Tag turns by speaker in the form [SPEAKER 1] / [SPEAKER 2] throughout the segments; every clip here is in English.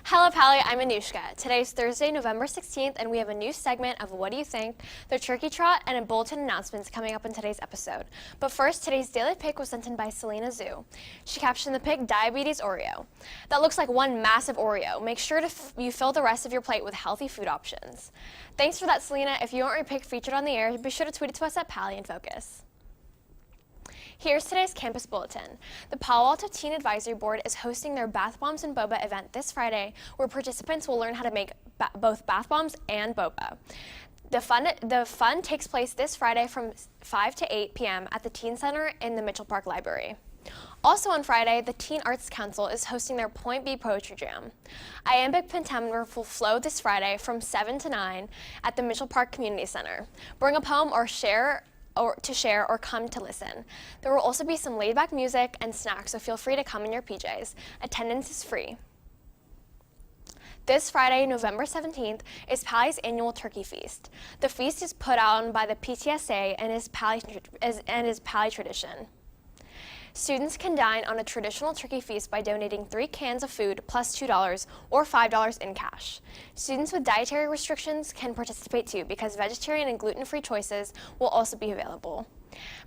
[SPEAKER 1] Hello, Pally. I'm Anushka. Today's Thursday, November 16th, and we have a new segment of What Do You Think?, the Turkey Trot, and a Bulletin announcements coming up in today's episode. But first, today's daily pick was sent in by Selena Zhu. She captioned the pick, Diabetes Oreo. That looks like one massive Oreo. Make sure you fill the rest of your plate with healthy food options. Thanks for that, Selena. If you want your pick featured on the air, be sure to tweet it to us at Pally InFocus. Here's today's campus bulletin. The Palo Alto Teen Advisory Board is hosting their Bath Bombs and Boba event this Friday, where participants will learn how to make both bath bombs and boba. The fun takes place this Friday from 5 to 8 p.m. at the Teen Center in the Mitchell Park Library. Also on Friday, the Teen Arts Council is hosting their Point B Poetry Jam. Iambic Pentameter will flow this Friday from 7 to 9 at the Mitchell Park Community Center. Bring a poem or share or come to listen. There will also be some laid-back music and snacks, so feel free to come in your PJs. Attendance is free. This Friday, November 17th, is Pally's annual Turkey Feast. The feast is put on by the PTSA and is Pally tradition. Students can dine on a traditional turkey feast by donating 3 cans of food plus $2 or $5 in cash. Students with dietary restrictions can participate too, because vegetarian and gluten-free choices will also be available.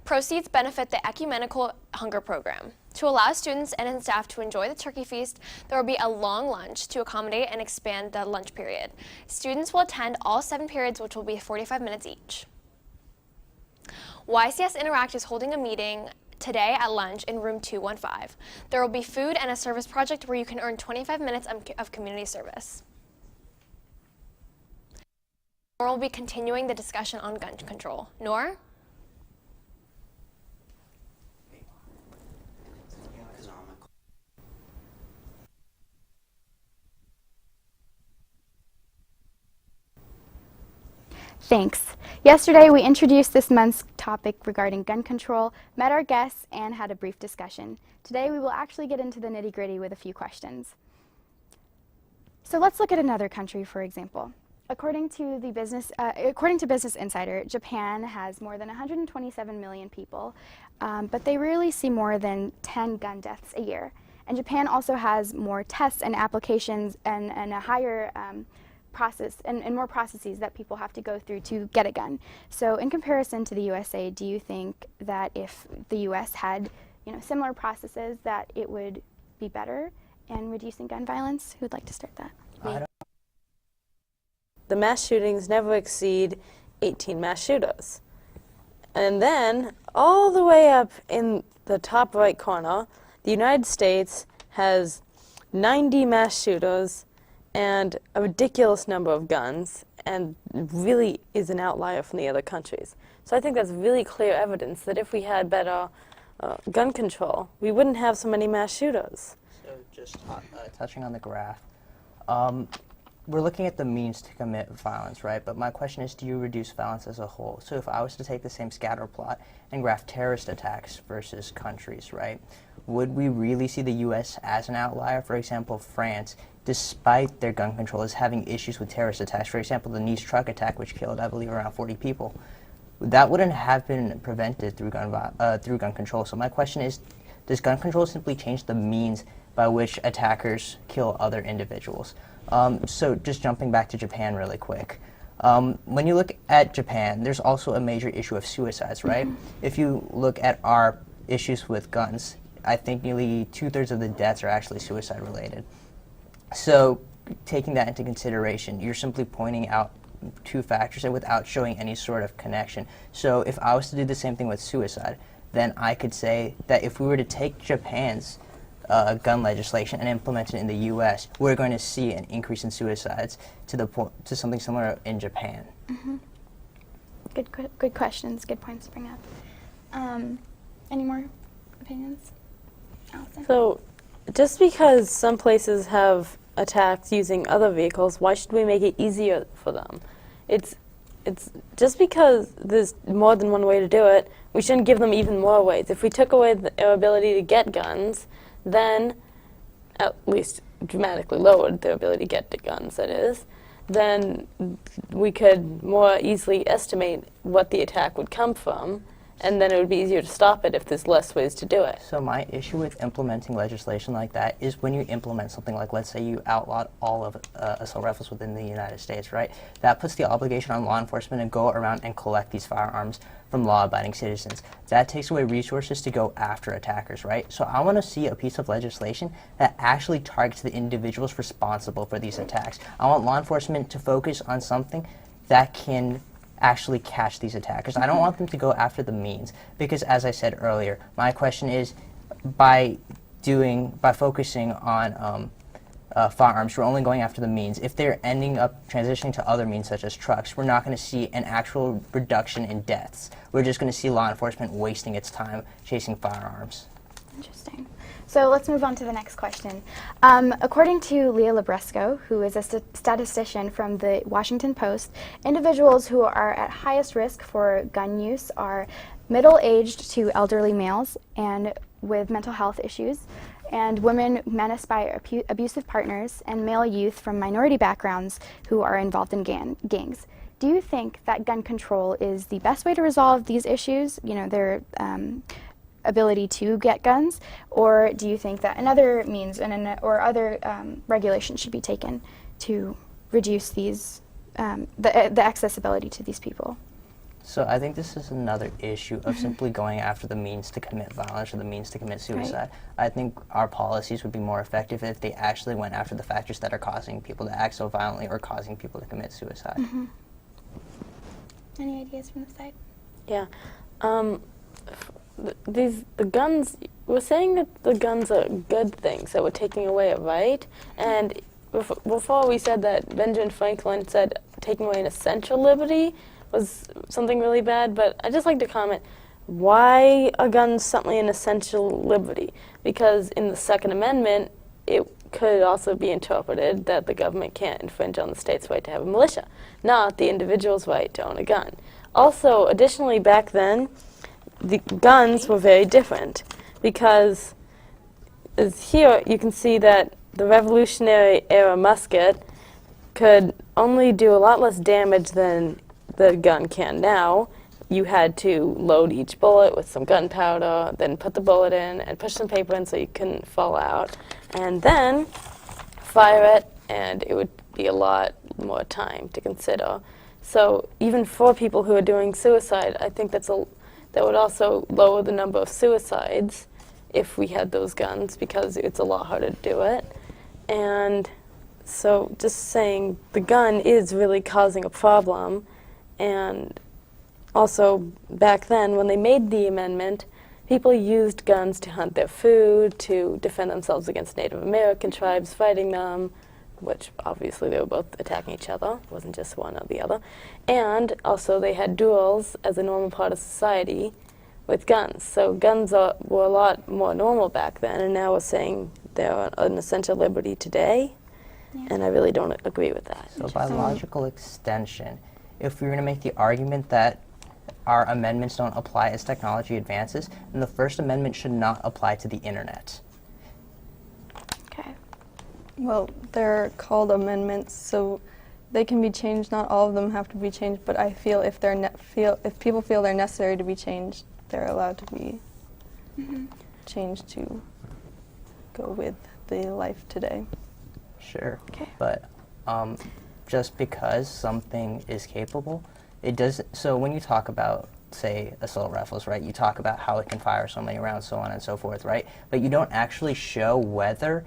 [SPEAKER 1] Proceeds benefit the Ecumenical Hunger Program. To allow students and staff to enjoy the turkey feast, there will be a long lunch to accommodate and expand the lunch period. Students will attend all 7 periods, which will be 45 minutes each. YCS Interact is holding a meeting today at lunch in room 215. There will be food and a service project where you can earn 25 minutes of community service. Nora will be continuing the discussion on gun control. Nora?
[SPEAKER 2] Thanks. Yesterday, we introduced this month's topic regarding gun control, met our guests, and had a brief discussion. Today, we will actually get into the nitty-gritty with a few questions. So let's look at another country, for example. According to Business Insider, Japan has more than 127 million people, but they rarely see more than 10 gun deaths a year. And Japan also has more tests and applications and a higher process and more processes that people have to go through to get a gun. So in comparison to the USA, do you think that if the US had similar processes that it would be better in reducing gun violence? Who'd like to start that?
[SPEAKER 3] The mass shootings never exceed 18 mass shooters. And then all the way up in the top right corner, the United States has 90 mass shooters and a ridiculous number of guns, and really is an outlier from the other countries. So I think that's really clear evidence that if we had better gun control, we wouldn't have so many mass shooters.
[SPEAKER 4] So just touching on the graph, we're looking at the means to commit violence, right? But my question is, do you reduce violence as a whole? So if I was to take the same scatter plot and graph terrorist attacks versus countries, right? Would we really see the U.S. as an outlier? For example, France, despite their gun control, is having issues with terrorist attacks. For example, the Nice truck attack, which killed, I believe, around 40 people. That wouldn't have been prevented through gun control. So my question is, does gun control simply change the means by which attackers kill other individuals? So just jumping back to Japan really quick. When you look at Japan, there's also a major issue of suicides, right? If you look at our issues with guns, I think nearly 2/3 of the deaths are actually suicide related. So taking that into consideration, you're simply pointing out 2 factors and without showing any sort of connection. So if I was to do the same thing with suicide, then I could say that if we were to take Japan's gun legislation and implement it in the U.S., we're going to see an increase in suicides to something similar in Japan.
[SPEAKER 2] Mm-hmm. Good questions, good points to bring up. Any more opinions? Allison?
[SPEAKER 3] So just because some places have attacks using other vehicles, why should we make it easier for them? It's just because there's more than one way to do it, we shouldn't give them even more ways. If we took away their ability to get guns, then at least dramatically lowered their ability to get the guns, that is, then we could more easily estimate what the attack would come from and then it would be easier to stop it if there's less ways to do it.
[SPEAKER 4] So my issue with implementing legislation like that is when you implement something like, let's say you outlawed all of assault rifles within the United States, right? That puts the obligation on law enforcement to go around and collect these firearms from law-abiding citizens. That takes away resources to go after attackers, right? So I want to see a piece of legislation that actually targets the individuals responsible for these attacks. I want law enforcement to focus on something that can actually catch these attackers. I don't want them to go after the means, because as I said earlier, my question is, by focusing on firearms, we're only going after the means. If they're ending up transitioning to other means such as trucks, we're not going to see an actual reduction in deaths. We're just going to see law enforcement wasting its time chasing firearms.
[SPEAKER 2] Interesting. So let's move on to the next question. According to Leah Labresco, who is a statistician from the Washington Post, individuals who are at highest risk for gun use are middle-aged to elderly males and with mental health issues, and women menaced by abusive partners, and male youth from minority backgrounds who are involved in gangs. Do you think that gun control is the best way to resolve these issues, their ability to get guns, or do you think that another means or other regulations should be taken to reduce these the accessibility to these people?
[SPEAKER 4] So I think this is another issue of simply going after the means to commit violence or the means to commit suicide. Right. I think our policies would be more effective if they actually went after the factors that are causing people to act so violently or causing people to commit suicide.
[SPEAKER 2] Mm-hmm. Any ideas from the side?
[SPEAKER 3] Yeah. The guns, we're saying that the guns are good things, that we're taking away a right, and before we said that Benjamin Franklin said taking away an essential liberty was something really bad, but I'd just like to comment, why are guns suddenly an essential liberty? Because in the Second Amendment, it could also be interpreted that the government can't infringe on the state's right to have a militia, not the individual's right to own a gun. Also, additionally, back then, the guns were very different, because as here you can see that the Revolutionary era musket could only do a lot less damage than the gun can now. You had to load each bullet with some gunpowder, then put the bullet in and push some paper in so you couldn't fall out, and then fire it, and it would be a lot more time to consider. So even for people who are doing suicide, I think that would also lower the number of suicides if we had those guns, because it's a lot harder to do it. And so just saying the gun is really causing a problem. And also back then, when they made the amendment, people used guns to hunt their food, to defend themselves against Native American tribes fighting them, which obviously they were both attacking each other. It wasn't just one or the other. And also they had duels as a normal part of society with guns. So guns were a lot more normal back then, and now we're saying they're an essential liberty today, and I really don't agree with that.
[SPEAKER 4] So by logical extension, if we're going to make the argument that our amendments don't apply as technology advances, then the First Amendment should not apply to the internet.
[SPEAKER 2] Okay.
[SPEAKER 5] Well, they're called amendments, so they can be changed. Not all of them have to be changed, but I feel if if people feel they're necessary to be changed, they're allowed to be changed to go with the life today.
[SPEAKER 4] Sure.
[SPEAKER 2] Okay.
[SPEAKER 4] But just because something is capable, it does. So when you talk about, say, assault rifles, right, you talk about how it can fire so many rounds, so on and so forth, right? But you don't actually show whether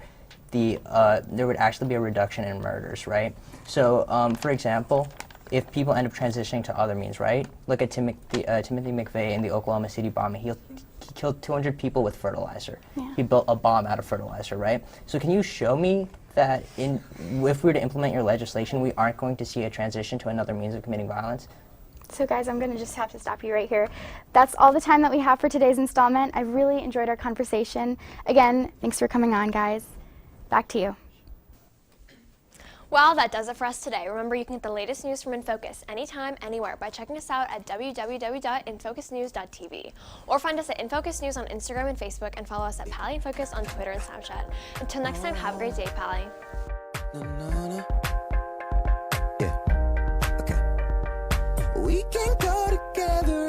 [SPEAKER 4] there would actually be a reduction in murders, right? So, for example, if people end up transitioning to other means, right? Look at Timothy McVeigh in the Oklahoma City bombing. He killed 200 people with fertilizer.
[SPEAKER 2] Yeah.
[SPEAKER 4] He built a bomb out of fertilizer, right? So can you show me that if we were to implement your legislation, we aren't going to see a transition to another means of committing violence?
[SPEAKER 2] So guys, I'm going to just have to stop you right here. That's all the time that we have for today's installment. I really enjoyed our conversation. Again, thanks for coming on, guys. Back to you.
[SPEAKER 1] Well, that does it for us today. Remember, you can get the latest news from InFocus anytime, anywhere by checking us out at www.infocusnews.tv, or find us at InFocus News on Instagram and Facebook, and follow us at Pally InFocus on Twitter and Snapchat. Until next time, have a great day, Pally.
[SPEAKER 6] Yeah. Okay. We can go together